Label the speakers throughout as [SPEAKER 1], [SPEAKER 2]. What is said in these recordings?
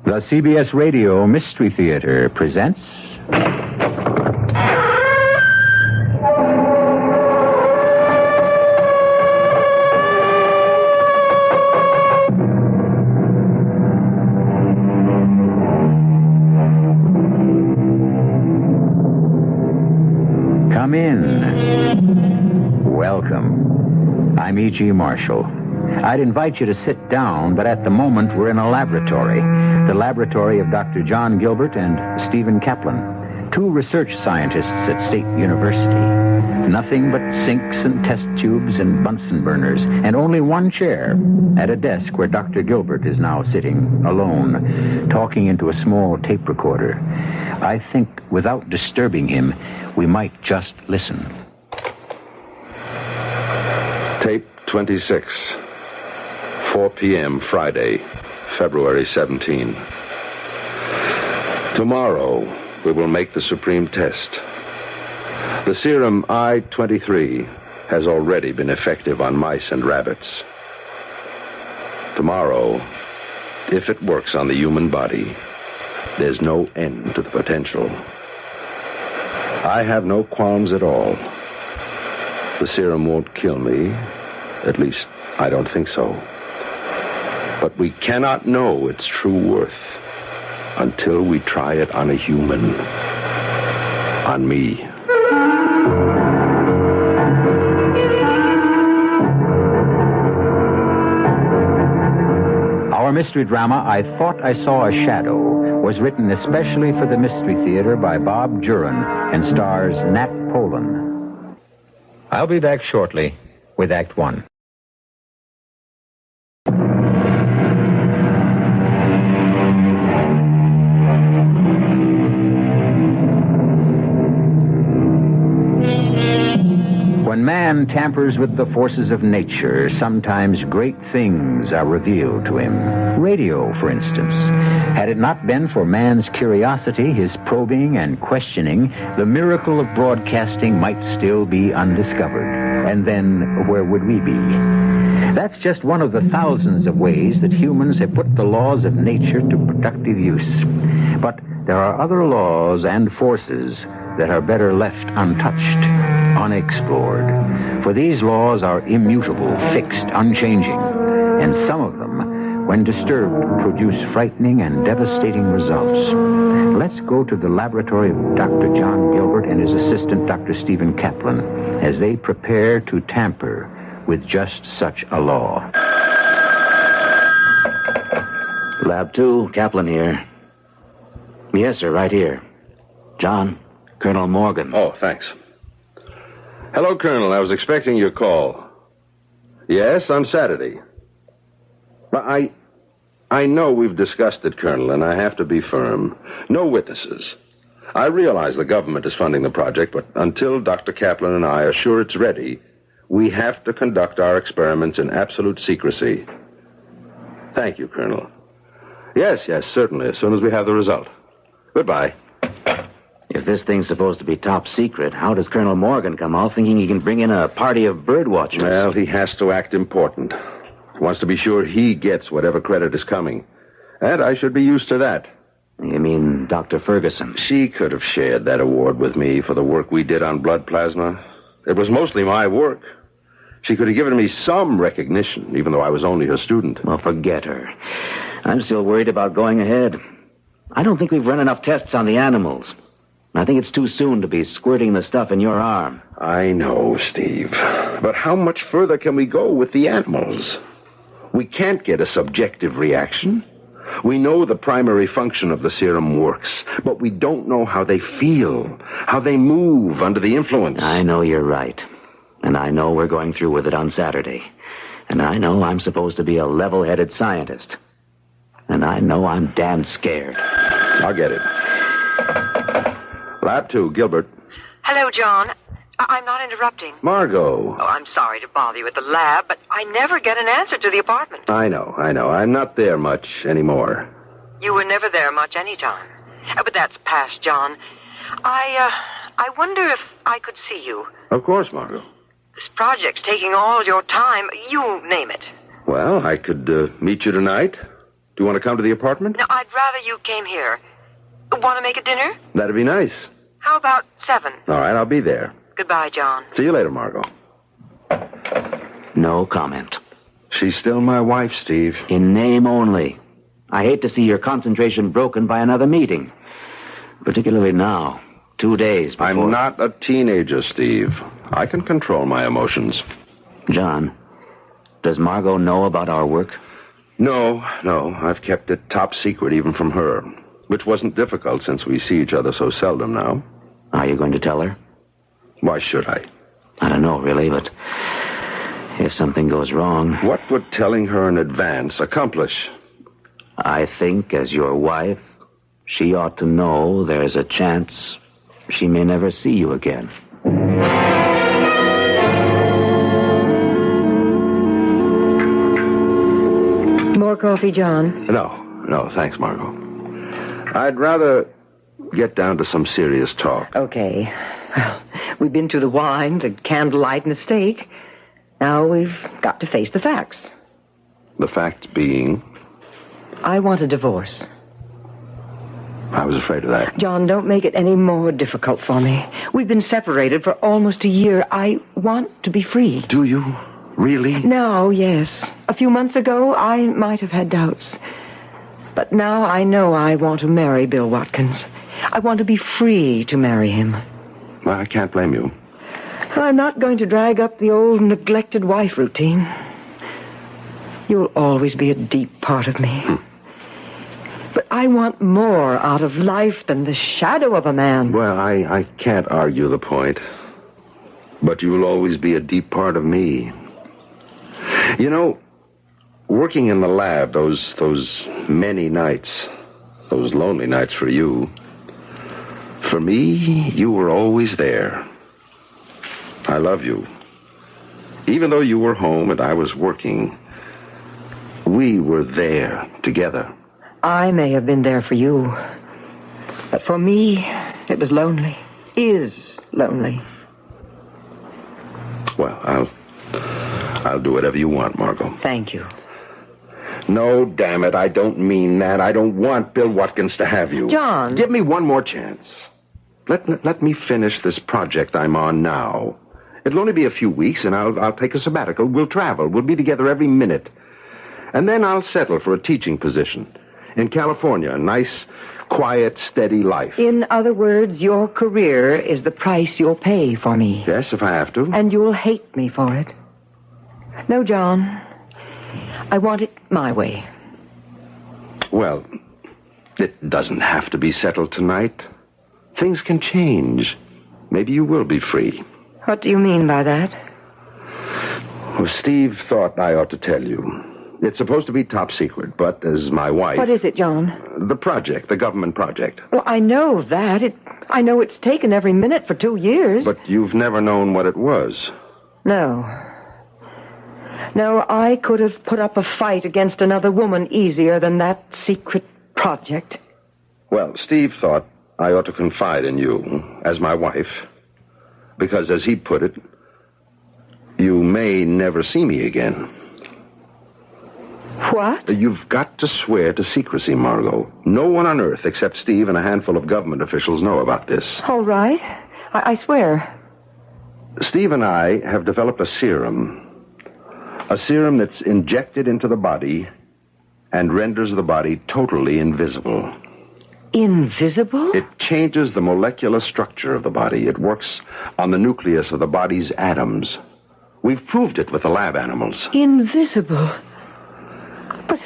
[SPEAKER 1] The CBS Radio Mystery Theater presents... Come in. Welcome. I'm E.G. Marshall. I'd invite you to sit down, but at the moment we're in a laboratory. The laboratory of Dr. John Gilbert and Stephen Kaplan, two research scientists at State University. Nothing but sinks and test tubes and Bunsen burners, and only one chair at a desk where Dr. Gilbert is now sitting alone, talking into a small tape recorder. I think without disturbing him, we might just listen.
[SPEAKER 2] Tape 26. 4 p.m. Friday, February 17. Tomorrow, we will make the supreme test. The serum I-23 has already been effective on mice and rabbits. Tomorrow, if it works on the human body, there's no end to the potential. I have no qualms at all. The serum won't kill me. At least, I don't think so. But we cannot know its true worth until we try it on a human. On me.
[SPEAKER 1] Our mystery drama, I Thought I Saw a Shadow, was written especially for the Mystery Theater by Bob Juhren and stars Nat Polen. I'll be back shortly with Act One. When man tampers with the forces of nature, sometimes great things are revealed to him. Radio, for instance. Had it not been for man's curiosity, his probing and questioning, the miracle of broadcasting might still be undiscovered. And then, where would we be? That's just one of the thousands of ways that humans have put the laws of nature to productive use. But there are other laws and forces that are better left untouched, unexplored. For these laws are immutable, fixed, unchanging. And some of them, when disturbed, produce frightening and devastating results. Let's go to the laboratory of Dr. John Gilbert and his assistant, Dr. Stephen Kaplan, as they prepare to tamper with just such a law.
[SPEAKER 3] Lab 2, Kaplan here. Yes, sir, right here. John, Colonel Morgan.
[SPEAKER 2] Oh, thanks. Hello, Colonel. I was expecting your call. Yes, on Saturday. But I know we've discussed it, Colonel, and I have to be firm. No witnesses. I realize the government is funding the project, but until Dr. Kaplan and I are sure it's ready, we have to conduct our experiments in absolute secrecy. Thank you, Colonel. Yes, certainly, as soon as we have the result. Goodbye.
[SPEAKER 3] If this thing's supposed to be top secret, how does Colonel Morgan come off thinking he can bring in a party of bird watchers?
[SPEAKER 2] Well, he has to act important. He wants to be sure he gets whatever credit is coming. And I should be used to that.
[SPEAKER 3] You mean Dr. Ferguson?
[SPEAKER 2] She could have shared that award with me for the work we did on blood plasma. It was mostly my work. She could have given me some recognition, even though I was only her student.
[SPEAKER 3] Well, forget her. I'm still worried about going ahead. I don't think we've run enough tests on the animals. I think it's too soon to be squirting the stuff in your arm.
[SPEAKER 2] I know, Steve. But how much further can we go with the animals? We can't get a subjective reaction. We know the primary function of the serum works, but we don't know how they feel, how they move under the influence.
[SPEAKER 3] I know you're right. And I know we're going through with it on Saturday. And I know I'm supposed to be a level-headed scientist. And I know I'm damn scared.
[SPEAKER 2] I'll get it. Lab 2, Gilbert.
[SPEAKER 4] Hello, John. I'm not interrupting.
[SPEAKER 2] Margot.
[SPEAKER 4] Oh, I'm sorry to bother you at the lab, but I never get an answer to the apartment.
[SPEAKER 2] I know. I'm not there much anymore.
[SPEAKER 4] You were never there much any time. But that's past, John. I wonder if I could see you.
[SPEAKER 2] Of course, Margot.
[SPEAKER 4] This project's taking all your time. You name it.
[SPEAKER 2] Well, I could meet you tonight. Do you want to come to the apartment?
[SPEAKER 4] No, I'd rather you came here. Want to make a dinner?
[SPEAKER 2] That'd be nice.
[SPEAKER 4] How about 7?
[SPEAKER 2] All right, I'll be there.
[SPEAKER 4] Goodbye, John.
[SPEAKER 2] See you later, Margot.
[SPEAKER 3] No comment.
[SPEAKER 2] She's still my wife, Steve.
[SPEAKER 3] In name only. I hate to see your concentration broken by another meeting. Particularly now, 2 days before...
[SPEAKER 2] I'm not a teenager, Steve. I can control my emotions.
[SPEAKER 3] John, does Margot know about our work?
[SPEAKER 2] No. I've kept it top secret even from her, which wasn't difficult since we see each other so seldom now.
[SPEAKER 3] Are you going to tell her?
[SPEAKER 2] Why should I?
[SPEAKER 3] I don't know, really, but if something goes wrong...
[SPEAKER 2] What would telling her in advance accomplish?
[SPEAKER 3] I think, as your wife, she ought to know there's a chance she may never see you again.
[SPEAKER 5] More coffee, John?
[SPEAKER 2] No, thanks, Margot. I'd rather get down to some serious talk.
[SPEAKER 5] Okay. Well, we've been through the wine, the candlelight, and the steak. Now we've got to face the facts.
[SPEAKER 2] The fact being...
[SPEAKER 5] I want a divorce.
[SPEAKER 2] I was afraid of that.
[SPEAKER 5] John, don't make it any more difficult for me. We've been separated for almost a year. I want to be free.
[SPEAKER 2] Do you? Really?
[SPEAKER 5] No, yes. A few months ago, I might have had doubts. But now I know I want to marry Bill Watkins. I want to be free to marry him.
[SPEAKER 2] Well, I can't blame you.
[SPEAKER 5] I'm not going to drag up the old neglected wife routine. You'll always be a deep part of me. But I want more out of life than the shadow of a man.
[SPEAKER 2] Well, I can't argue the point. But you'll always be a deep part of me. You know, working in the lab, those many nights, those lonely nights for you, for me, you were always there. I love you. Even though you were home and I was working, we were there together.
[SPEAKER 5] I may have been there for you, but for me, it was lonely. Is lonely.
[SPEAKER 2] Well, I'll do whatever you want, Margot.
[SPEAKER 5] Thank you.
[SPEAKER 2] No, damn it, I don't mean that. I don't want Bill Watkins to have you.
[SPEAKER 5] John.
[SPEAKER 2] Give me one more chance. Let me finish this project I'm on now. It'll only be a few weeks, and I'll take a sabbatical. We'll travel. We'll be together every minute. And then I'll settle for a teaching position. In California, a nice, quiet, steady life.
[SPEAKER 5] In other words, your career is the price you'll pay for me.
[SPEAKER 2] Yes, if I have to.
[SPEAKER 5] And you'll hate me for it. No, John. I want it my way.
[SPEAKER 2] Well, it doesn't have to be settled tonight. Things can change. Maybe you will be free.
[SPEAKER 5] What do you mean by that?
[SPEAKER 2] Well, Steve thought I ought to tell you. It's supposed to be top secret, but as my wife...
[SPEAKER 5] What is it, John?
[SPEAKER 2] The project, the government project.
[SPEAKER 5] Well, I know that. I know it's taken every minute for 2 years.
[SPEAKER 2] But you've never known what it was.
[SPEAKER 5] No, I could have put up a fight against another woman easier than that secret project.
[SPEAKER 2] Well, Steve thought I ought to confide in you as my wife. Because, as he put it, you may never see me again.
[SPEAKER 5] What?
[SPEAKER 2] You've got to swear to secrecy, Margot. No one on Earth except Steve and a handful of government officials know about this.
[SPEAKER 5] All right. I swear.
[SPEAKER 2] Steve and I have developed a serum. A serum that's injected into the body and renders the body totally invisible.
[SPEAKER 5] Invisible?
[SPEAKER 2] It changes the molecular structure of the body. It works on the nucleus of the body's atoms. We've proved it with the lab animals.
[SPEAKER 5] Invisible? But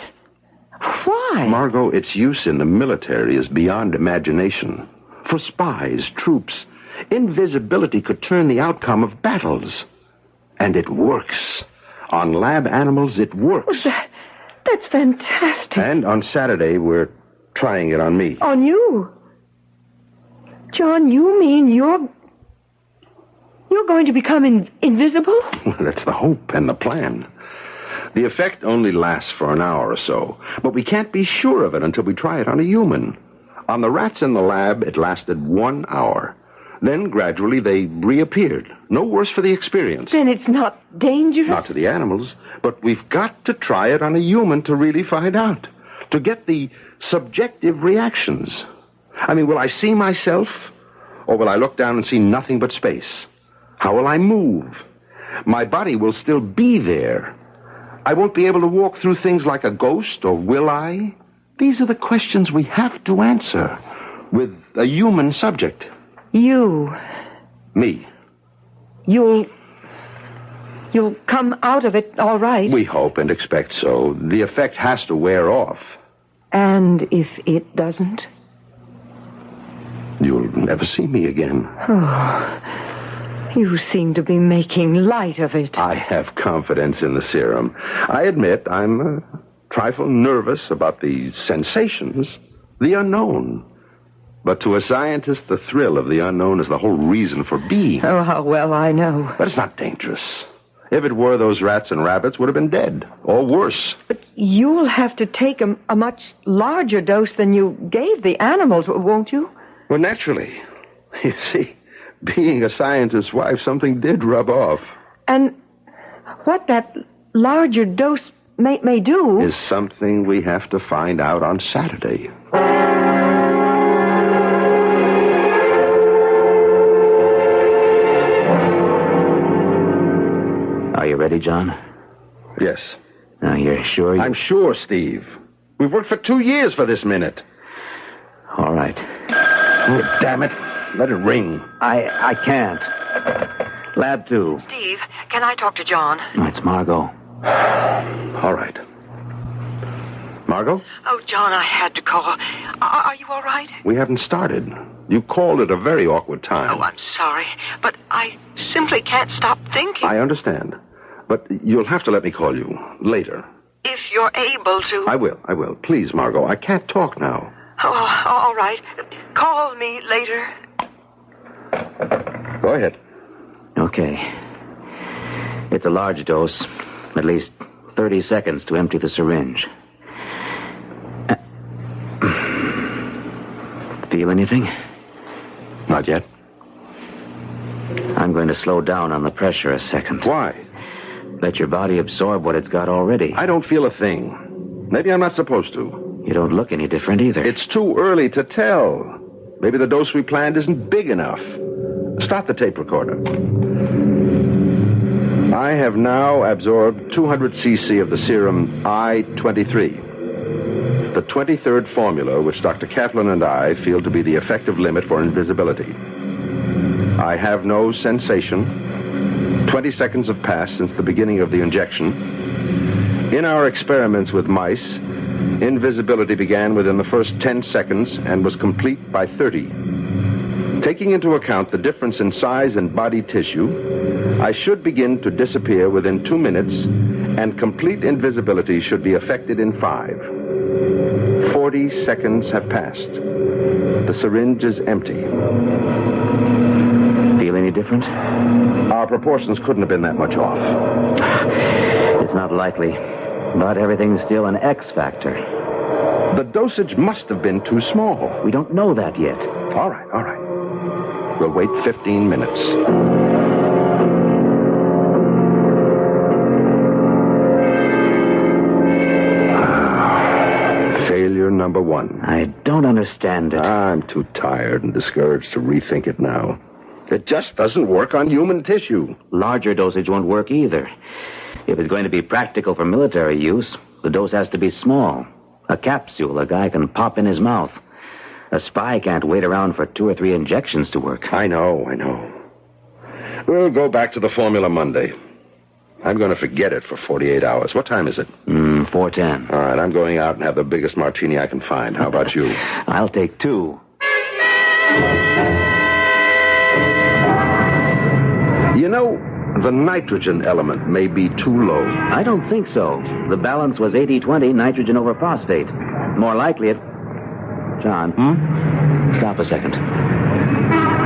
[SPEAKER 5] why?
[SPEAKER 2] Margot, its use in the military is beyond imagination. For spies, troops, invisibility could turn the outcome of battles. And it works. On lab animals, it works.
[SPEAKER 5] Well, that's fantastic.
[SPEAKER 2] And on Saturday, we're trying it on me.
[SPEAKER 5] On you? John, you mean you're going to become invisible?
[SPEAKER 2] Well, that's the hope and the plan. The effect only lasts for an hour or so, but we can't be sure of it until we try it on a human. On the rats in the lab, it lasted 1 hour. Then, gradually, they reappeared. No worse for the experience.
[SPEAKER 5] Then it's not dangerous?
[SPEAKER 2] Not to the animals, but we've got to try it on a human to really find out. to get the subjective reactions. I mean, will I see myself, or will I look down and see nothing but space? How will I move? My body will still be there. I won't be able to walk through things like a ghost, or will I? These are the questions we have to answer with a human subject.
[SPEAKER 5] You.
[SPEAKER 2] Me.
[SPEAKER 5] You'll come out of it all right.
[SPEAKER 2] We hope and expect so. The effect has to wear off.
[SPEAKER 5] And if it doesn't?
[SPEAKER 2] You'll never see me again.
[SPEAKER 5] Oh, you seem to be making light of it.
[SPEAKER 2] I have confidence in the serum. I admit I'm a trifle nervous about the sensations, the unknown. But to a scientist, the thrill of the unknown is the whole reason for being.
[SPEAKER 5] Oh, how well I know.
[SPEAKER 2] But it's not dangerous. If it were, those rats and rabbits would have been dead, or worse.
[SPEAKER 5] But you'll have to take a much larger dose than you gave the animals, won't you?
[SPEAKER 2] Well, naturally. You see, being a scientist's wife, something did rub off.
[SPEAKER 5] And what that larger dose may do...
[SPEAKER 2] is something we have to find out on Saturday.
[SPEAKER 3] Are you ready, John?
[SPEAKER 2] Yes.
[SPEAKER 3] Now, you're sure you...
[SPEAKER 2] I'm sure, Steve. We've worked for 2 years for this minute.
[SPEAKER 3] All right.
[SPEAKER 2] Oh, damn it. Let it ring.
[SPEAKER 3] I can't. Lab 2.
[SPEAKER 4] Steve, can I talk to John?
[SPEAKER 3] Oh, it's Margot.
[SPEAKER 2] All right. Margot?
[SPEAKER 4] Oh, John, I had to call. Are you all right?
[SPEAKER 2] We haven't started. You called at a very awkward time.
[SPEAKER 4] Oh, I'm sorry, but I simply can't stop thinking.
[SPEAKER 2] I understand. But you'll have to let me call you later.
[SPEAKER 4] If you're able to.
[SPEAKER 2] I will. Please, Margot, I can't talk now.
[SPEAKER 4] Oh, all right. Call me later.
[SPEAKER 2] Go ahead.
[SPEAKER 3] Okay. It's a large dose. At least 30 seconds to empty the syringe. Feel anything?
[SPEAKER 2] Not yet.
[SPEAKER 3] I'm going to slow down on the pressure a second.
[SPEAKER 2] Why?
[SPEAKER 3] Let your body absorb what it's got already.
[SPEAKER 2] I don't feel a thing. Maybe I'm not supposed to.
[SPEAKER 3] You don't look any different either.
[SPEAKER 2] It's too early to tell. Maybe the dose we planned isn't big enough. Start the tape recorder. I have now absorbed 200 cc of the serum I-23. The 23rd formula, which Dr. Kaplan and I feel to be the effective limit for invisibility. I have no sensation. 20 seconds have passed since the beginning of the injection. In our experiments with mice, invisibility began within the first 10 seconds and was complete by 30. Taking into account the difference in size and body tissue, I should begin to disappear within 2 minutes, and complete invisibility should be effected in 5. 40 seconds have passed. The syringe is empty.
[SPEAKER 3] Feel any different?
[SPEAKER 2] Our proportions couldn't have been that much off.
[SPEAKER 3] It's not likely. But everything's still an X factor.
[SPEAKER 2] The dosage must have been too small.
[SPEAKER 3] We don't know that yet.
[SPEAKER 2] All right. We'll wait 15 minutes. Failure number 1.
[SPEAKER 3] I don't understand it.
[SPEAKER 2] I'm too tired and discouraged to rethink it now. It just doesn't work on human tissue.
[SPEAKER 3] Larger dosage won't work either. If it's going to be practical for military use, the dose has to be small. A capsule a guy can pop in his mouth. A spy can't wait around for 2 or 3 injections to work.
[SPEAKER 2] I know. We'll go back to the formula Monday. I'm going to forget it for 48 hours. What time is it?
[SPEAKER 3] 4:10.
[SPEAKER 2] All right, I'm going out and have the biggest martini I can find. How about you?
[SPEAKER 3] I'll take 2.
[SPEAKER 2] You know, the nitrogen element may be too low.
[SPEAKER 3] I don't think so. The balance was 80-20, nitrogen over phosphate. More likely it... John. Stop a second.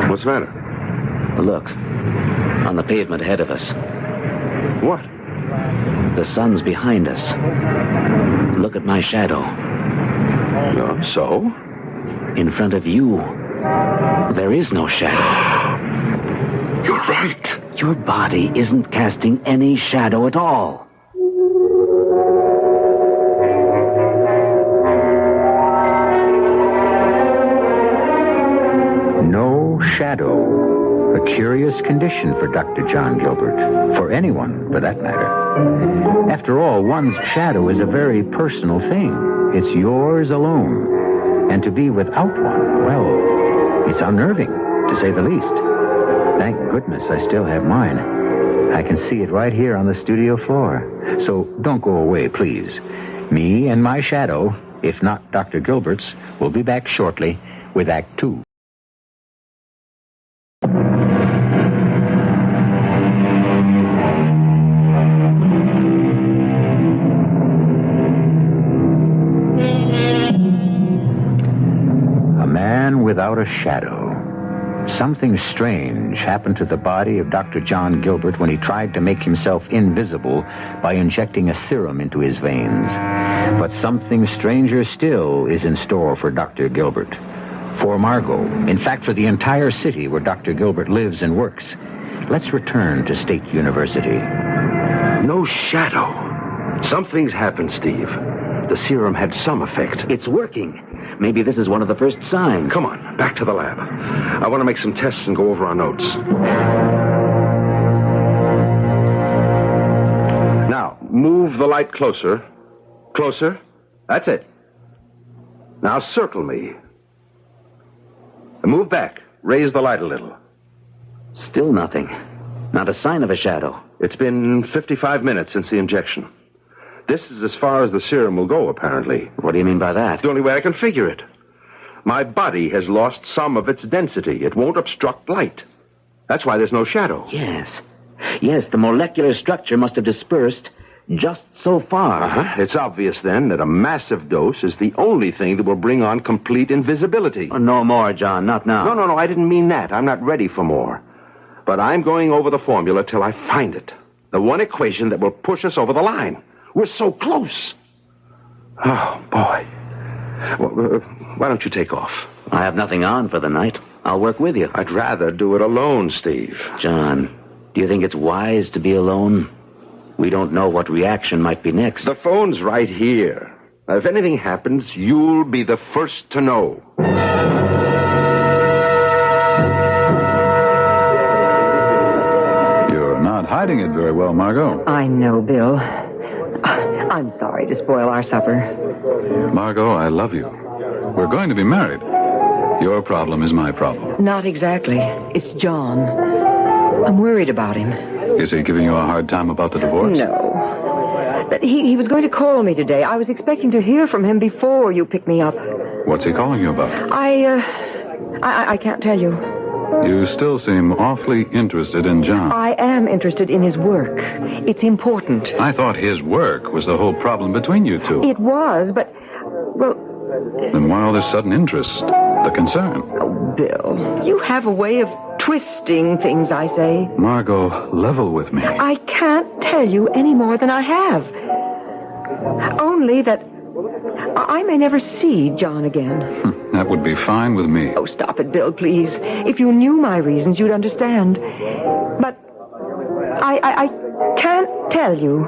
[SPEAKER 2] What's the matter?
[SPEAKER 3] Look. On the pavement ahead of us.
[SPEAKER 2] What?
[SPEAKER 3] The sun's behind us. Look at my shadow.
[SPEAKER 2] So?
[SPEAKER 3] In front of you, there is no shadow.
[SPEAKER 2] You're right.
[SPEAKER 3] Your body isn't casting any shadow at all.
[SPEAKER 1] shadow, a curious condition for Dr. John Gilbert, for anyone, for that matter. After all, one's shadow is a very personal thing. It's yours alone. And to be without one, well, it's unnerving, to say the least. Thank goodness I still have mine. I can see it right here on the studio floor. So don't go away, please. Me and my shadow, if not Dr. Gilbert's, will be back shortly with Act Two. A man without a shadow. Something strange happened to the body of Dr. John Gilbert when he tried to make himself invisible by injecting a serum into his veins. But something stranger still is in store for Dr. Gilbert. For Margot. In fact, for the entire city where Dr. Gilbert lives and works. Let's return to State University.
[SPEAKER 2] No shadow. Something's happened, Steve. The serum had some effect.
[SPEAKER 3] It's working. Maybe this is one of the first signs.
[SPEAKER 2] Come on, back to the lab. I want to make some tests and go over our notes. Now, move the light closer. Closer. That's it. Now circle me. Move back. Raise the light a little.
[SPEAKER 3] Still nothing. Not a sign of a shadow.
[SPEAKER 2] It's been 55 minutes since the injection. This is as far as the serum will go, apparently.
[SPEAKER 3] What do you mean by that?
[SPEAKER 2] The only way I can figure it. My body has lost some of its density. It won't obstruct light. That's why there's no shadow.
[SPEAKER 3] Yes. Yes, the molecular structure must have dispersed just so far.
[SPEAKER 2] Uh-huh. It's obvious, then, that a massive dose is the only thing that will bring on complete invisibility.
[SPEAKER 3] Oh, no more, John. Not now.
[SPEAKER 2] No, I didn't mean that. I'm not ready for more. But I'm going over the formula till I find it. The one equation that will push us over the line. We're so close. Oh, boy. Well, why don't you take off?
[SPEAKER 3] I have nothing on for the night. I'll work with you.
[SPEAKER 2] I'd rather do it alone, Steve.
[SPEAKER 3] John, do you think it's wise to be alone? We don't know what reaction might be next.
[SPEAKER 2] The phone's right here. Now, if anything happens, you'll be the first to know.
[SPEAKER 6] You're not hiding it very well, Margot.
[SPEAKER 5] I know, Bill. I'm sorry to spoil our supper.
[SPEAKER 6] Margot, I love you. We're going to be married. Your problem is my problem.
[SPEAKER 5] Not exactly. It's John. I'm worried about him.
[SPEAKER 6] Is he giving you a hard time about the divorce?
[SPEAKER 5] No. But he was going to call me today. I was expecting to hear from him before you picked me up.
[SPEAKER 6] What's he calling you about?
[SPEAKER 5] I can't tell you.
[SPEAKER 6] You still seem awfully interested in John.
[SPEAKER 5] I am interested in his work. It's important.
[SPEAKER 6] I thought his work was the whole problem between you two.
[SPEAKER 5] It was, but, well...
[SPEAKER 6] Then why all this sudden interest? The concern?
[SPEAKER 5] Oh, Bill, you have a way of twisting things I say.
[SPEAKER 6] Margot, level with me.
[SPEAKER 5] I can't tell you any more than I have. Only that I may never see John again.
[SPEAKER 6] That would be fine with me.
[SPEAKER 5] Oh, stop it, Bill, please. If you knew my reasons, you'd understand. But I can't tell you.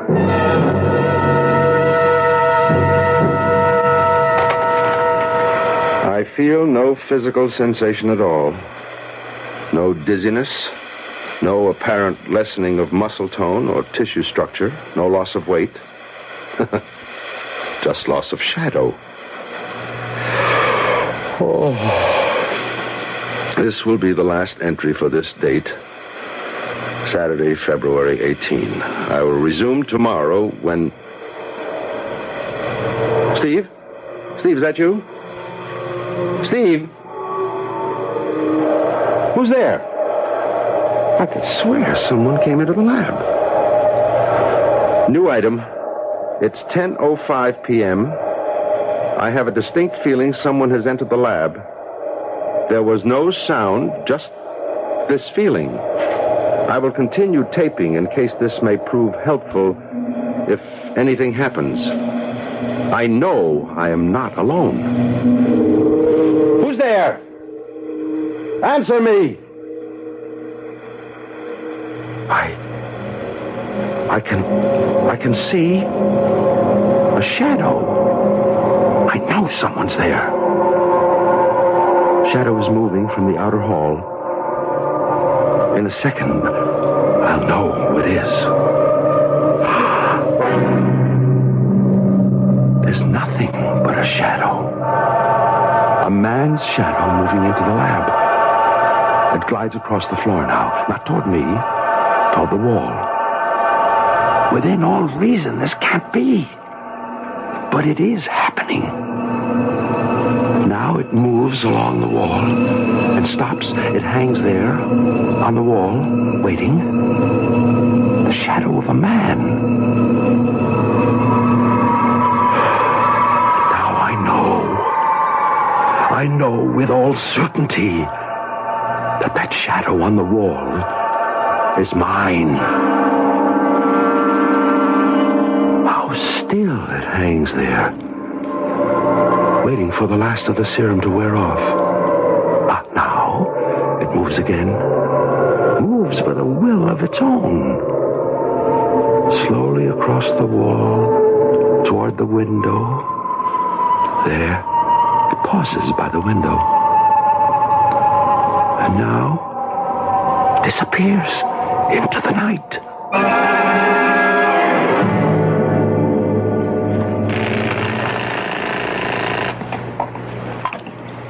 [SPEAKER 2] I feel no physical sensation at all. No dizziness. No apparent lessening of muscle tone or tissue structure. No loss of weight. Just loss of shadow. Oh. This will be the last entry for this date. Saturday, February 18. I will resume tomorrow when... Steve? Steve, is that you? Steve? Who's there? I could swear someone came into the lab. New item. It's 10:05 p.m. I have a distinct feeling someone has entered the lab. There was no sound, just this feeling. I will continue taping in case this may prove helpful if anything happens. I know I am not alone. Who's there? Answer me! I can see a shadow. I know someone's there. Shadow is moving from the outer hall. In a second, I'll know who it is. There's nothing but a shadow. A man's shadow moving into the lab. It glides across the floor now, not toward me, toward the wall. Within all reason, this can't be. But it is happening. Now it moves along the wall and stops. It hangs there on the wall, waiting. The shadow of a man. Now I know with all certainty that shadow on the wall is mine. How still it hangs there, waiting for the last of the serum to wear off. But now it moves again, moves with a will of its own, slowly across the wall toward the window. There, it pauses by the window, and now disappears into the night.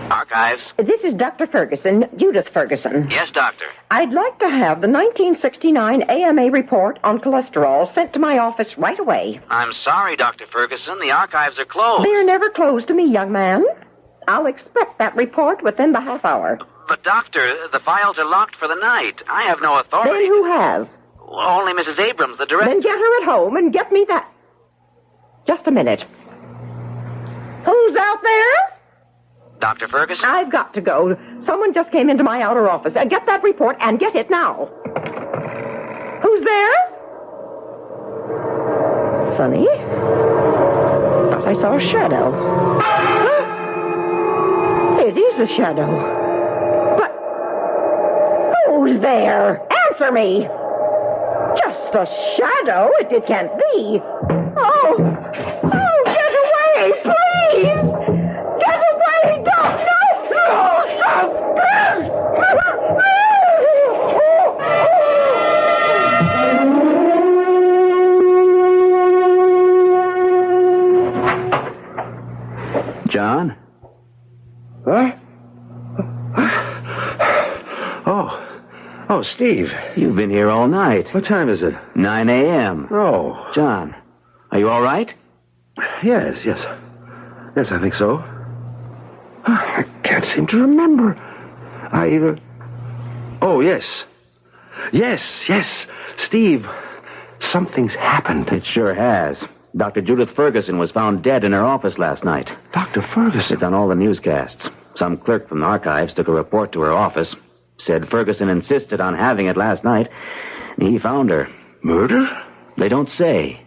[SPEAKER 3] Archives?
[SPEAKER 5] This is Dr. Ferguson, Judith Ferguson.
[SPEAKER 3] Yes, doctor.
[SPEAKER 5] I'd like to have the 1969 AMA report on cholesterol sent to my office right away.
[SPEAKER 3] I'm sorry, Dr. Ferguson. The archives are closed.
[SPEAKER 5] They're never closed to me, young man. I'll expect that report within the half hour.
[SPEAKER 3] But, doctor, the files are locked for the night. I have no authority.
[SPEAKER 5] Then who has?
[SPEAKER 3] Only Mrs. Abrams, the director.
[SPEAKER 5] Then get her at home and get me that. Just a minute. Who's out there?
[SPEAKER 3] Dr. Ferguson?
[SPEAKER 5] I've got to go. Someone just came into my outer office. Get that report and get it now. Who's there? Funny. Thought I saw a shadow. It is a shadow. But who's there? Answer me. Just a shadow? It can't be. Oh, get away, please. Get away, don't. No, stop.
[SPEAKER 3] John?
[SPEAKER 2] Huh? Oh, Steve.
[SPEAKER 3] You've been here all night.
[SPEAKER 2] What time is it?
[SPEAKER 3] 9 a.m.
[SPEAKER 2] Oh.
[SPEAKER 3] John, are you all right?
[SPEAKER 2] Yes, I think so. I can't seem to remember. Oh, yes. Yes, Steve. Something's happened.
[SPEAKER 3] It sure has. Dr. Judith Ferguson was found dead in her office last night.
[SPEAKER 2] Dr. Ferguson?
[SPEAKER 3] It's on all the newscasts. Some clerk from the archives took a report to her office. Said Ferguson insisted on having it last night. He found her.
[SPEAKER 2] Murder?
[SPEAKER 3] They don't say.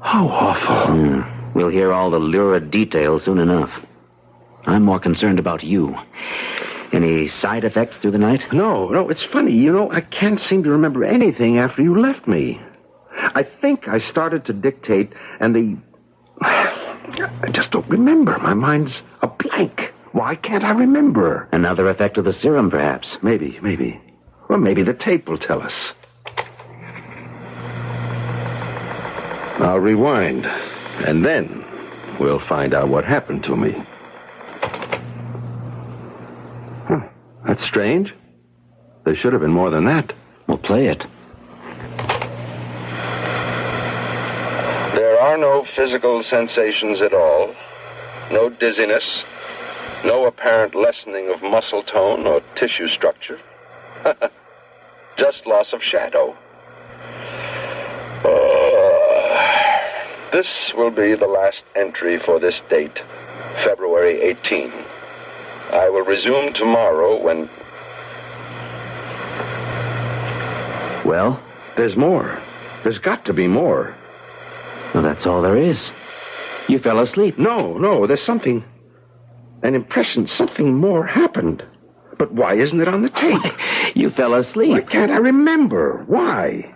[SPEAKER 2] How awful.
[SPEAKER 3] We'll hear all the lurid details soon enough. I'm more concerned about you. Any side effects through the night?
[SPEAKER 2] No, it's funny. I can't seem to remember anything after you left me. I think I started to dictate, and I just don't remember. My mind's a blank. Why can't I remember?
[SPEAKER 3] Another effect of the serum, perhaps.
[SPEAKER 2] Maybe. Well, maybe the tape will tell us. I'll rewind, and then we'll find out what happened to me. That's strange. There should have been more than that.
[SPEAKER 3] We'll play it.
[SPEAKER 2] There are no physical sensations at all. No dizziness. No apparent lessening of muscle tone or tissue structure. Just loss of shadow. This will be the last entry for this date, February 18. I will resume tomorrow when...
[SPEAKER 3] Well?
[SPEAKER 2] There's more. There's got to be more.
[SPEAKER 3] Well, that's all there is. You fell asleep.
[SPEAKER 2] No, there's something... An impression, something more happened. But why isn't it on the tape?
[SPEAKER 3] Why? You fell asleep.
[SPEAKER 2] Why can't I remember? Why?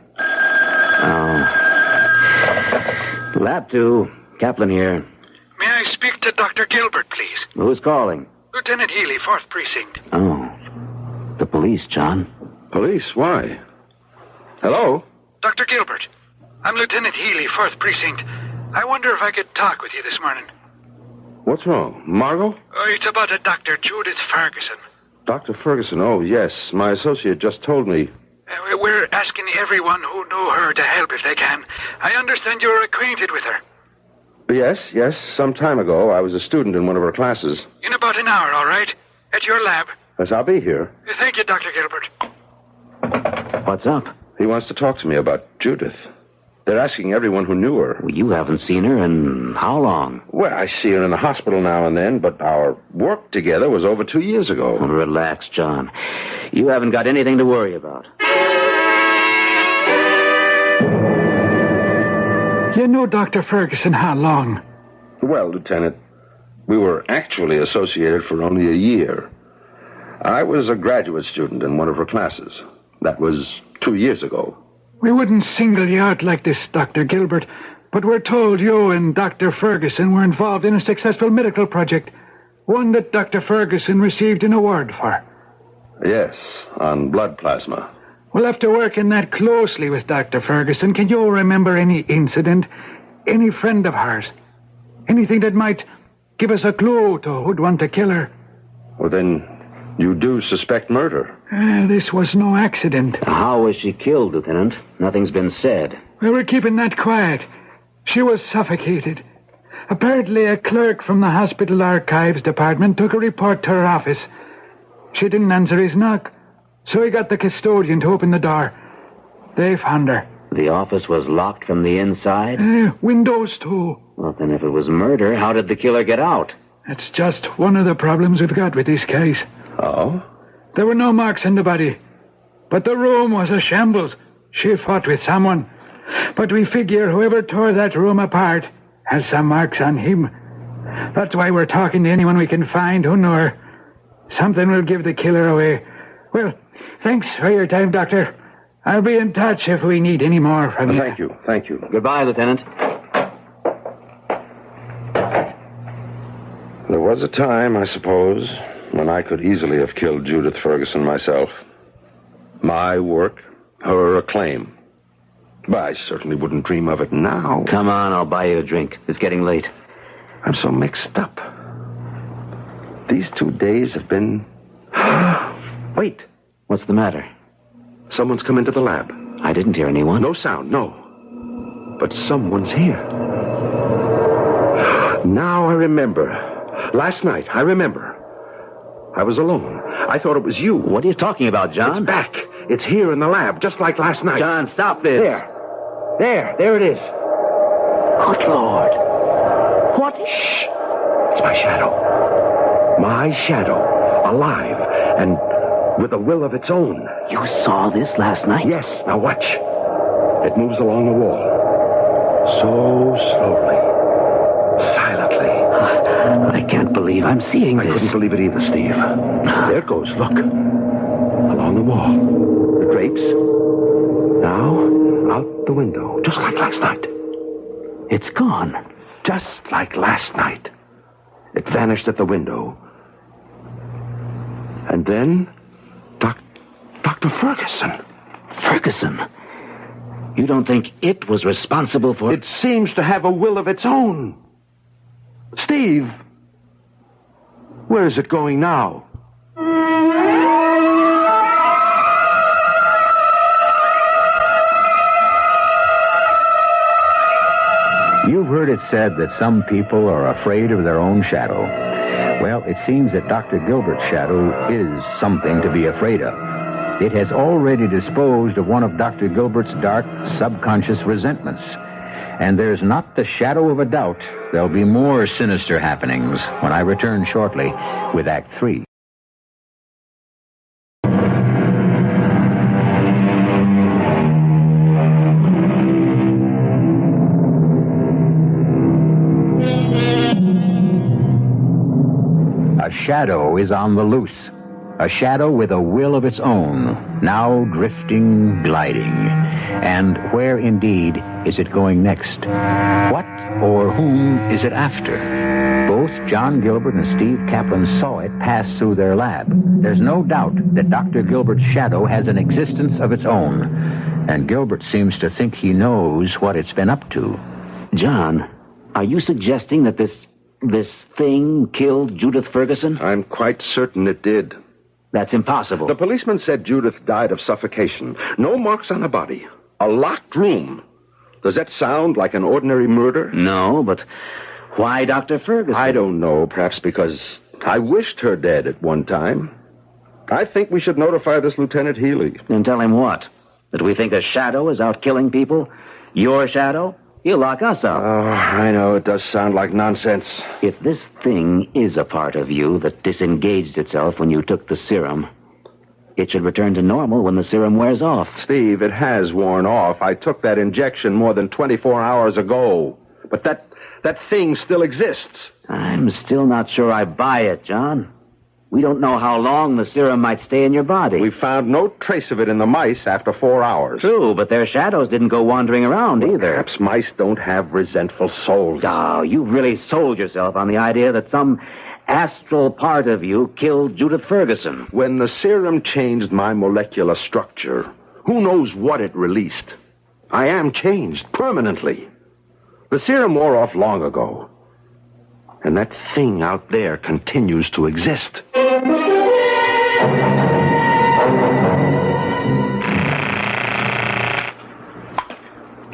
[SPEAKER 3] Oh. Lab 2. Kaplan here.
[SPEAKER 7] May I speak to Dr. Gilbert, please?
[SPEAKER 3] Who's calling?
[SPEAKER 7] Lieutenant Healy, 4th Precinct.
[SPEAKER 3] Oh. The police, John.
[SPEAKER 2] Police? Why? Hello?
[SPEAKER 7] Dr. Gilbert, I'm Lieutenant Healy, 4th Precinct. I wonder if I could talk with you this morning.
[SPEAKER 2] What's wrong? Margot?
[SPEAKER 7] It's about a Dr. Judith Ferguson.
[SPEAKER 2] Dr. Ferguson, oh, yes. My associate just told me.
[SPEAKER 7] We're asking everyone who knew her to help if they can. I understand you're acquainted with her.
[SPEAKER 2] Yes. Some time ago, I was a student in one of her classes.
[SPEAKER 7] In about an hour, all right? At your lab.
[SPEAKER 2] Yes, I'll be here.
[SPEAKER 7] Thank you, Dr. Gilbert.
[SPEAKER 3] What's up?
[SPEAKER 2] He wants to talk to me about Judith. They're asking everyone who knew her.
[SPEAKER 3] Well, you haven't seen her in how long?
[SPEAKER 2] Well, I see her in the hospital now and then, but our work together was over 2 years ago.
[SPEAKER 3] Oh, relax, John. You haven't got anything to worry about.
[SPEAKER 7] You know Dr. Ferguson how long?
[SPEAKER 2] Well, Lieutenant, we were actually associated for only a year. I was a graduate student in one of her classes. That was 2 years ago.
[SPEAKER 7] We wouldn't single you out like this, Dr. Gilbert, but we're told you and Dr. Ferguson were involved in a successful medical project, one that Dr. Ferguson received an award for.
[SPEAKER 2] Yes, on blood plasma.
[SPEAKER 7] Well, after working that closely with Dr. Ferguson, can you remember any incident, any friend of hers, anything that might give us a clue to who'd want to kill her?
[SPEAKER 2] Well, then, you do suspect murder.
[SPEAKER 7] This was no accident.
[SPEAKER 3] How was she killed, Lieutenant? Nothing's been said.
[SPEAKER 7] We were keeping that quiet. She was suffocated. Apparently, a clerk from the hospital archives department took a report to her office. She didn't answer his knock, so he got the custodian to open the door. They found her.
[SPEAKER 3] The office was locked from the inside?
[SPEAKER 7] Windows, too.
[SPEAKER 3] Well, then if it was murder, how did the killer get out?
[SPEAKER 7] That's just one of the problems we've got with this case.
[SPEAKER 2] Oh?
[SPEAKER 7] There were no marks on the body, but the room was a shambles. She fought with someone. But we figure whoever tore that room apart has some marks on him. That's why we're talking to anyone we can find who knew her. Something will give the killer away. Well, thanks for your time, Doctor. I'll be in touch if we need any more from you.
[SPEAKER 2] Thank you.
[SPEAKER 3] Goodbye, Lieutenant.
[SPEAKER 2] There was a time, I suppose, when I could easily have killed Judith Ferguson myself. My work, her acclaim. But I certainly wouldn't dream of it now.
[SPEAKER 3] Come on, I'll buy you a drink. It's getting late.
[SPEAKER 2] I'm so mixed up. These 2 days have been... Wait.
[SPEAKER 3] What's the matter?
[SPEAKER 2] Someone's come into the lab.
[SPEAKER 3] I didn't hear anyone.
[SPEAKER 2] No sound, no. But someone's here. Now I remember. Last night, I remember. I was alone. I thought it was you.
[SPEAKER 3] What are you talking about, John?
[SPEAKER 2] It's back. It's here in the lab, just like last night.
[SPEAKER 3] John, stop this.
[SPEAKER 2] There it is.
[SPEAKER 3] Good Lord. What?
[SPEAKER 2] Shh. It's my shadow. My shadow. Alive. And with a will of its own.
[SPEAKER 3] You saw this last night?
[SPEAKER 2] Yes. Now watch. It moves along the wall. So slowly. Silently.
[SPEAKER 3] I can't believe I'm seeing this.
[SPEAKER 2] I couldn't believe it either, Steve. There it goes, look. Along the wall. The drapes. Now, out the window. Just like last night.
[SPEAKER 3] It's gone.
[SPEAKER 2] Just like last night. It vanished at the window. And then... Dr. Ferguson.
[SPEAKER 3] Ferguson? You don't think it was responsible for...
[SPEAKER 2] It seems to have a will of its own. Steve, where is it going now?
[SPEAKER 1] You've heard it said that some people are afraid of their own shadow. Well, it seems that Dr. Gilbert's shadow is something to be afraid of. It has already disposed of one of Dr. Gilbert's dark, subconscious resentments. And there's not the shadow of a doubt there'll be more sinister happenings when I return shortly with Act 3. A shadow is on the loose. A shadow with a will of its own, now drifting, gliding. And where, indeed, is it going next? What or whom is it after? Both Both John Gilbert and Steve Kaplan saw it pass through their lab. There's no doubt that Dr. Gilbert's shadow has an existence of its own, and Gilbert seems to think he knows what it's been up to.
[SPEAKER 3] John, are you suggesting that this thing killed Judith Ferguson?
[SPEAKER 2] I'm quite certain it did.
[SPEAKER 3] That's impossible.
[SPEAKER 2] The policeman said Judith died of suffocation. No marks on the body. A locked room. Does that sound like an ordinary murder?
[SPEAKER 3] No, but why Dr. Ferguson?
[SPEAKER 2] I don't know. Perhaps because I wished her dead at one time. I think we should notify this Lieutenant Healy.
[SPEAKER 3] And tell him what? That we think a shadow is out killing people? Your shadow? He'll lock us up.
[SPEAKER 2] Oh, I know. It does sound like nonsense.
[SPEAKER 3] If this thing is a part of you that disengaged itself when you took the serum, it should return to normal when the serum wears off.
[SPEAKER 2] Steve, it has worn off. I took that injection more than 24 hours ago. But that thing still exists.
[SPEAKER 3] I'm still not sure I buy it, John. We don't know how long the serum might stay in your body.
[SPEAKER 2] We found no trace of it in the mice after 4 hours.
[SPEAKER 3] True, but their shadows didn't go wandering around either.
[SPEAKER 2] Perhaps mice don't have resentful souls.
[SPEAKER 3] Oh, you really sold yourself on the idea that some astral part of you killed Judith Ferguson.
[SPEAKER 2] When the serum changed my molecular structure, who knows what it released? I am changed permanently. The serum wore off long ago. And that thing out there continues to exist.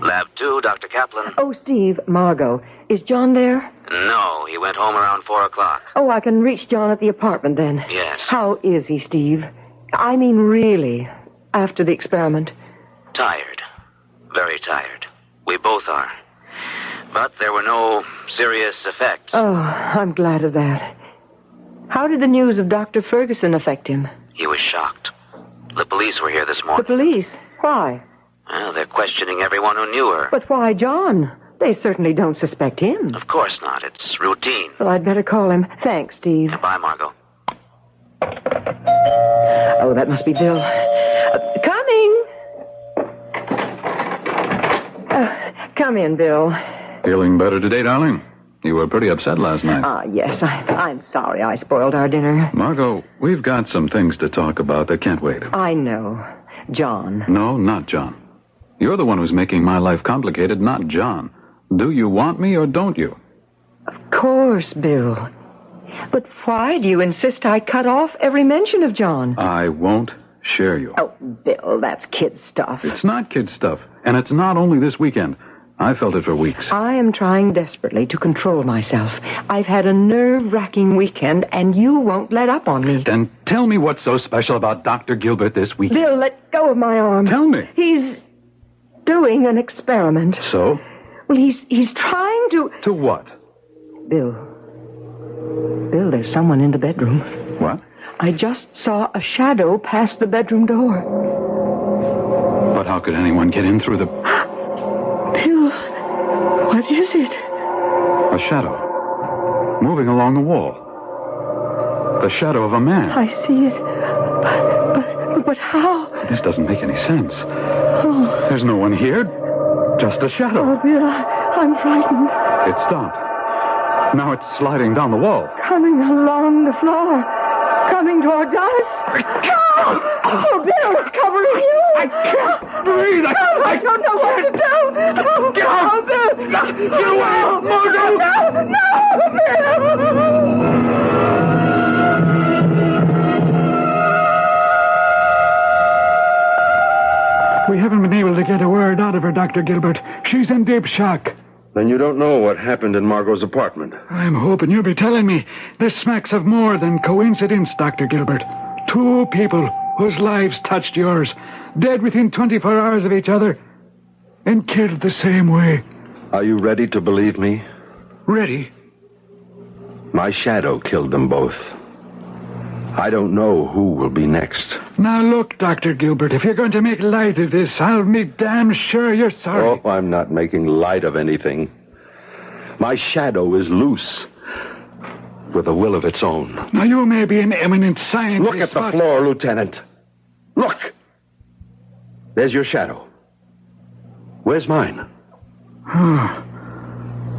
[SPEAKER 3] Lab 2, Dr. Kaplan.
[SPEAKER 5] Oh, Steve, Margot. Is John there?
[SPEAKER 3] No, he went home around 4 o'clock.
[SPEAKER 5] Oh, I can reach John at the apartment then.
[SPEAKER 3] Yes.
[SPEAKER 5] How is he, Steve? I mean, really, after the experiment.
[SPEAKER 3] Tired. Very tired. We both are. But there were no serious effects.
[SPEAKER 5] Oh, I'm glad of that. How did the news of Dr. Ferguson affect him?
[SPEAKER 3] He was shocked. The police were here this
[SPEAKER 5] The
[SPEAKER 3] morning.
[SPEAKER 5] police? Why?
[SPEAKER 3] Well, they're questioning everyone who knew her.
[SPEAKER 5] But why John? They certainly don't suspect him.
[SPEAKER 3] Of course not. It's routine.
[SPEAKER 5] Well, I'd better call him. Thanks, Steve.
[SPEAKER 3] Bye, Margot.
[SPEAKER 5] Oh, that must be Bill. Coming! Come in, Bill.
[SPEAKER 6] Feeling better today, darling? You were pretty upset last night.
[SPEAKER 5] Yes, I'm sorry I spoiled our dinner.
[SPEAKER 6] Margot, we've got some things to talk about that can't wait.
[SPEAKER 5] I know. John.
[SPEAKER 6] No, not John. You're the one who's making my life complicated, not John. Do you want me or don't you?
[SPEAKER 5] Of course, Bill. But why do you insist I cut off every mention of John?
[SPEAKER 6] I won't share you.
[SPEAKER 5] Oh, Bill, that's kid stuff.
[SPEAKER 6] It's not kid stuff, and it's not only this weekend. I felt it for weeks.
[SPEAKER 5] I am trying desperately to control myself. I've had a nerve-wracking weekend, and you won't let up on me.
[SPEAKER 6] Then tell me what's so special about Dr. Gilbert this weekend.
[SPEAKER 5] Bill, let go of my arm.
[SPEAKER 6] Tell me.
[SPEAKER 5] He's doing an experiment.
[SPEAKER 6] So?
[SPEAKER 5] Well, he's trying to...
[SPEAKER 6] To what?
[SPEAKER 5] Bill, there's someone in the bedroom.
[SPEAKER 6] What?
[SPEAKER 5] I just saw a shadow pass the bedroom door.
[SPEAKER 6] But how could anyone get in through the...
[SPEAKER 5] Bill, what is it?
[SPEAKER 6] A shadow. Moving along the wall. The shadow of a man.
[SPEAKER 5] I see it. But how?
[SPEAKER 6] This doesn't make any sense.
[SPEAKER 5] Oh,
[SPEAKER 6] There's no one here. Just a shadow.
[SPEAKER 5] Bill, I'm frightened.
[SPEAKER 6] It stopped. Now it's sliding down the wall.
[SPEAKER 5] Coming along the floor. Coming towards us. Oh, Bill, it's covering you.
[SPEAKER 6] I can't breathe.
[SPEAKER 5] I don't know what to do. Oh,
[SPEAKER 6] Get out.
[SPEAKER 5] Oh, Bill.
[SPEAKER 6] Get away, Margot.
[SPEAKER 5] No, Bill.
[SPEAKER 7] We haven't been able to get a word out of her, Dr. Gilbert. She's in deep shock.
[SPEAKER 2] Then you don't know what happened in Margot's apartment.
[SPEAKER 7] I'm hoping you'll be telling me. This smacks of more than coincidence, Dr. Gilbert. 2 people whose lives touched yours, dead within 24 hours of each other, and killed the same way.
[SPEAKER 2] Are you ready to believe me?
[SPEAKER 7] Ready?
[SPEAKER 2] My shadow killed them both. I don't know who will be next.
[SPEAKER 7] Now look, Dr. Gilbert, if you're going to make light of this, I'll be damn sure you're sorry.
[SPEAKER 2] Oh, I'm not making light of anything. My shadow is loose, with a will of its own.
[SPEAKER 7] Now, you may be an eminent scientist.
[SPEAKER 2] Look at the floor, Lieutenant. Look! There's your shadow. Where's mine?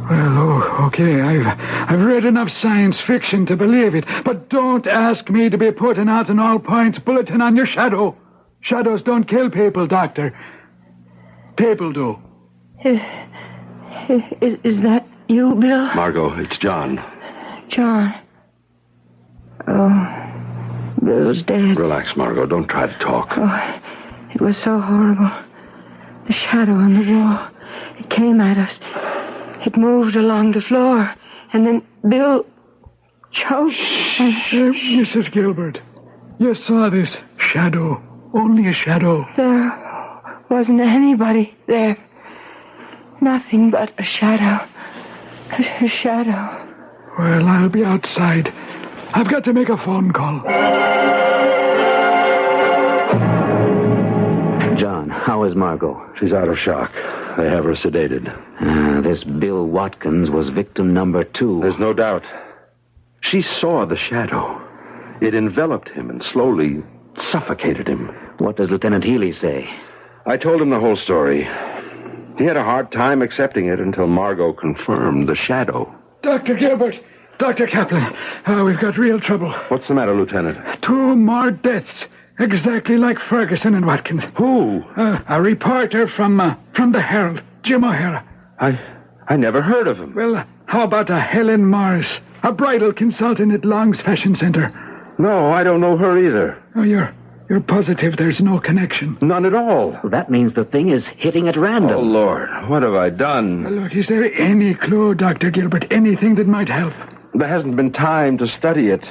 [SPEAKER 7] Well, okay, I've read enough science fiction to believe it, but don't ask me to be putting out an all-points bulletin on your shadow. Shadows don't kill people, Doctor. People do.
[SPEAKER 5] Is that you, Bill?
[SPEAKER 2] Margot, it's John.
[SPEAKER 5] John. Oh, Bill's dead.
[SPEAKER 2] Relax, Margot. Don't try to talk.
[SPEAKER 5] Oh, it was so horrible. The shadow on the wall. It came at us. It moved along the floor. And then Bill choked.
[SPEAKER 7] Mrs. Gilbert, you saw this shadow. Only a shadow.
[SPEAKER 5] There wasn't anybody there. Nothing but a shadow. A shadow.
[SPEAKER 7] Well, I'll be outside. I've got to make a phone call.
[SPEAKER 3] John, how is Margot?
[SPEAKER 2] She's out of shock. They have her sedated.
[SPEAKER 3] This Bill Watkins was victim number 2.
[SPEAKER 2] There's no doubt. She saw the shadow. It enveloped him and slowly suffocated him.
[SPEAKER 3] What does Lieutenant Healy say?
[SPEAKER 2] I told him the whole story. He had a hard time accepting it until Margot confirmed the shadow.
[SPEAKER 7] Dr. Gilbert, Dr. Kaplan, we've got real trouble.
[SPEAKER 2] What's the matter, Lieutenant?
[SPEAKER 7] 2 more deaths, exactly like Ferguson and Watkins.
[SPEAKER 2] Who?
[SPEAKER 7] A reporter from the Herald, Jim O'Hara.
[SPEAKER 2] I never heard of him.
[SPEAKER 7] Well, how about a Helen Morris, a bridal consultant at Long's Fashion Center?
[SPEAKER 2] No, I don't know her either.
[SPEAKER 7] Oh, you're positive there's no connection?
[SPEAKER 2] None at all.
[SPEAKER 3] Well, that means the thing is hitting at random.
[SPEAKER 2] Oh, Lord, what have I done?
[SPEAKER 7] Look, is there any clue, Dr. Gilbert, anything that might help?
[SPEAKER 2] There hasn't been time to study it.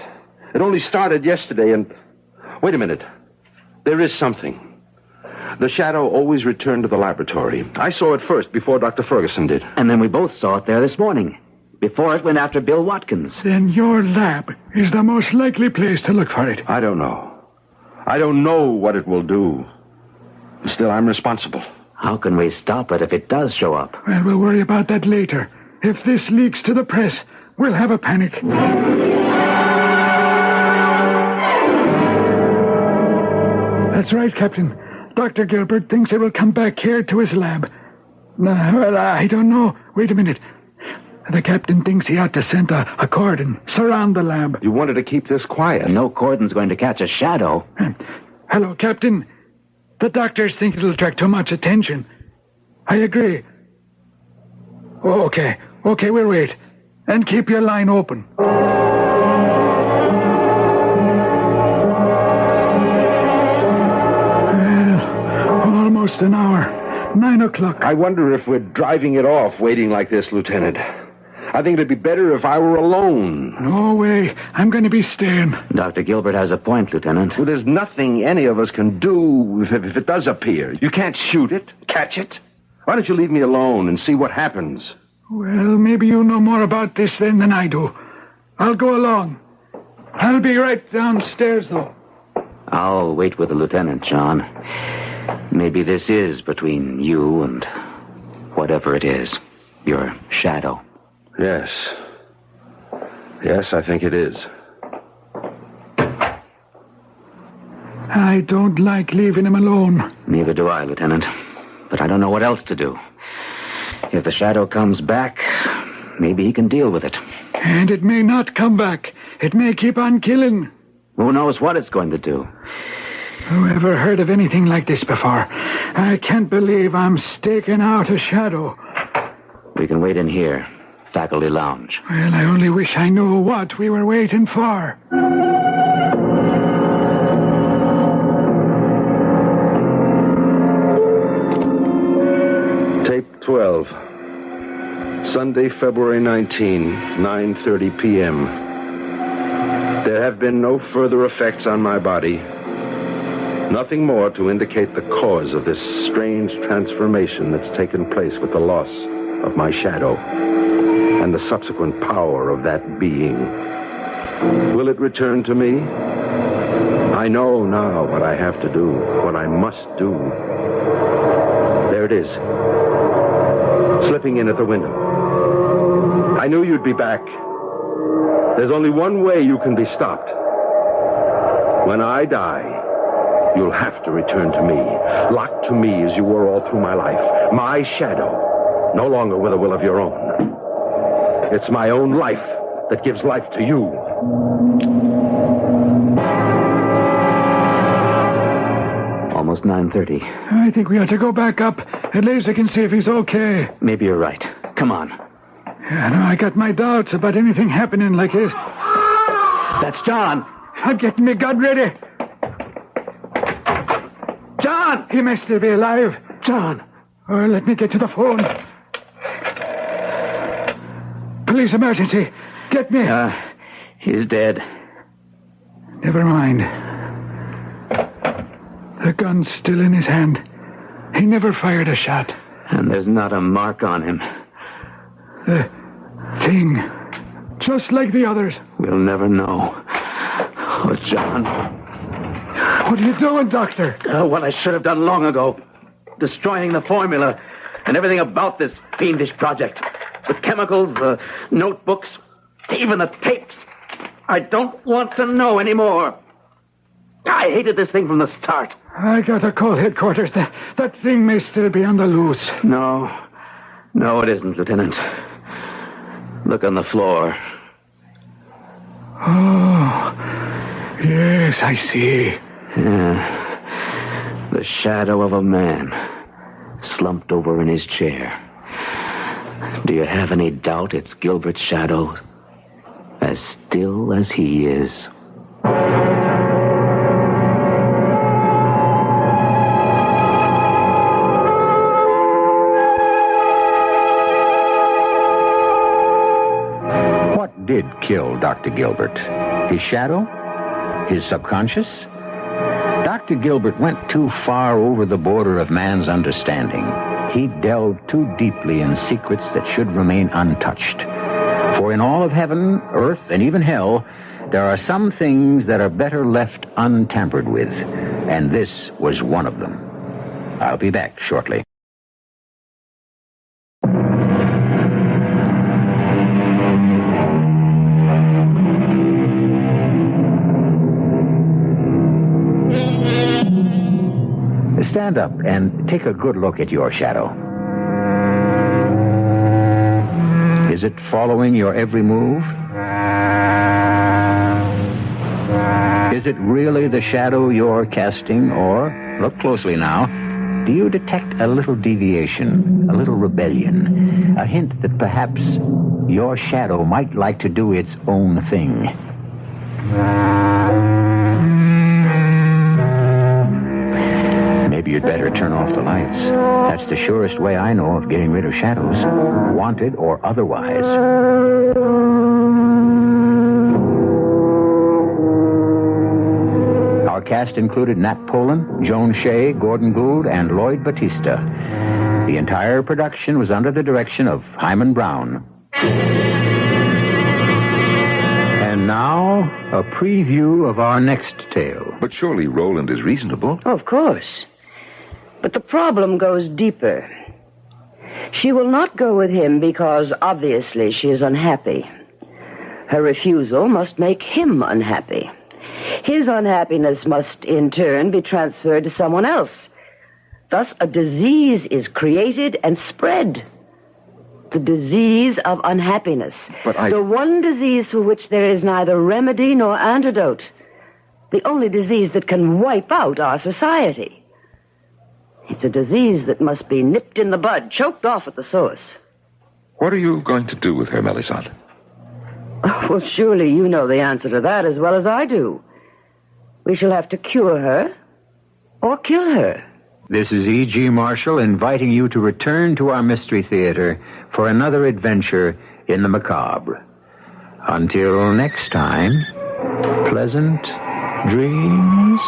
[SPEAKER 2] It only started yesterday and... Wait a minute. There is something. The shadow always returned to the laboratory. I saw it first before Dr. Ferguson did.
[SPEAKER 3] And then we both saw it there this morning. Before it went after Bill Watkins.
[SPEAKER 7] Then your lab is the most likely place to look for it.
[SPEAKER 2] I don't know. I don't know what it will do. Still, I'm responsible.
[SPEAKER 3] How can we stop it if it does show up?
[SPEAKER 7] Well, we'll worry about that later. If this leaks to the press, we'll have a panic. That's right, Captain. Dr. Gilbert thinks it will come back here to his lab. Well, I don't know. Wait a minute. The captain thinks he ought to send a cordon, surround the lab.
[SPEAKER 2] You wanted to keep this quiet.
[SPEAKER 3] No cordon's going to catch a shadow.
[SPEAKER 7] Hello, Captain. The doctors think it'll attract too much attention. I agree. Oh, okay, we'll wait. And keep your line open. Well, almost an hour. 9 o'clock.
[SPEAKER 2] I wonder if we're driving it off waiting like this, Lieutenant. I think it'd be better if I were alone.
[SPEAKER 7] No way. I'm going to be staying.
[SPEAKER 3] Dr. Gilbert has a point, Lieutenant.
[SPEAKER 2] Well, there's nothing any of us can do if it does appear. You can't shoot it, catch it. Why don't you leave me alone and see what happens?
[SPEAKER 7] Well, maybe you know more about this then than I do. I'll go along. I'll be right downstairs, though.
[SPEAKER 3] I'll wait with the lieutenant, John. Maybe this is between you and whatever it is. Your shadow.
[SPEAKER 2] Yes. Yes, I think it is.
[SPEAKER 7] I don't like leaving him alone.
[SPEAKER 3] Neither do I, Lieutenant. But I don't know what else to do. If the shadow comes back, maybe he can deal with it.
[SPEAKER 7] And it may not come back. It may keep on killing.
[SPEAKER 3] Who knows what it's going to do?
[SPEAKER 7] Who ever heard of anything like this before? I can't believe I'm staking out a shadow.
[SPEAKER 3] We can wait in here. Faculty lounge.
[SPEAKER 7] Well, I only wish I knew what we were waiting for.
[SPEAKER 2] Tape 12. Sunday, February 19, 9:30 p.m. There have been no further effects on my body. Nothing more to indicate the cause of this strange transformation that's taken place with the loss of my shadow and the subsequent power of that being. Will it return to me? I know now what I have to do, what I must do. There it is, slipping in at the window. I knew you'd be back. There's only one way you can be stopped. When I die, you'll have to return to me, locked to me as you were all through my life. My shadow, no longer with a will of your own. It's my own life that gives life to you.
[SPEAKER 3] Almost 9:30.
[SPEAKER 7] I think we ought to go back up. At least I can see if he's okay.
[SPEAKER 3] Maybe you're right. Come on.
[SPEAKER 7] Yeah, no, I got my doubts about anything happening like this.
[SPEAKER 3] That's John.
[SPEAKER 7] I'm getting my gun ready.
[SPEAKER 3] John!
[SPEAKER 7] He may still be alive.
[SPEAKER 3] John!
[SPEAKER 7] Or let me get to the phone. Police emergency. Get me.
[SPEAKER 3] He's dead.
[SPEAKER 7] Never mind. The gun's still in his hand. He never fired a shot.
[SPEAKER 3] And there's not a mark on him.
[SPEAKER 7] The thing. Just like the others.
[SPEAKER 3] We'll never know. Oh, John.
[SPEAKER 7] What are you doing, Doctor?
[SPEAKER 3] What I should have done long ago. Destroying the formula and everything about this fiendish project. The chemicals, the notebooks, even the tapes. I don't want to know anymore. I hated this thing from the start.
[SPEAKER 7] I gotta call headquarters. That thing may still be on the loose.
[SPEAKER 3] No, it isn't, Lieutenant. Look on the floor.
[SPEAKER 7] Oh, yes, I see.
[SPEAKER 3] Yeah. The shadow of a man slumped over in his chair. Do you have any doubt it's Gilbert's shadow? As still as he is.
[SPEAKER 1] What did kill Dr. Gilbert? His shadow? His subconscious? Dr. Gilbert went too far over the border of man's understanding. He delved too deeply in secrets that should remain untouched. For in all of heaven, earth, and even hell, there are some things that are better left untampered with. And this was one of them. I'll be back shortly. Stand up and take a good look at your shadow. Is it following your every move? Is it really the shadow you're casting, or, look closely now, do you detect a little deviation, a little rebellion, a hint that perhaps your shadow might like to do its own thing? Maybe you'd better turn off the lights. That's the surest way I know of getting rid of shadows, wanted or otherwise. Our cast included Nat Polen, Joan Shay, Gordon Gould, and Lloyd Battista. The entire production was under the direction of Himan Brown. And now, a preview of our next tale.
[SPEAKER 8] But surely Roland is reasonable.
[SPEAKER 9] Of course. But the problem goes deeper. She will not go with him because, obviously, she is unhappy. Her refusal must make him unhappy. His unhappiness must, in turn, be transferred to someone else. Thus, a disease is created and spread. The disease of unhappiness. The one disease for which there is neither remedy nor antidote. The only disease that can wipe out our society. It's a disease that must be nipped in the bud, choked off at the source.
[SPEAKER 8] What are you going to do with her, Melisande?
[SPEAKER 9] Well, surely you know the answer to that as well as I do. We shall have to cure her or kill her.
[SPEAKER 1] This is E.G. Marshall inviting you to return to our Mystery Theater for another adventure in the macabre. Until next time, pleasant dreams.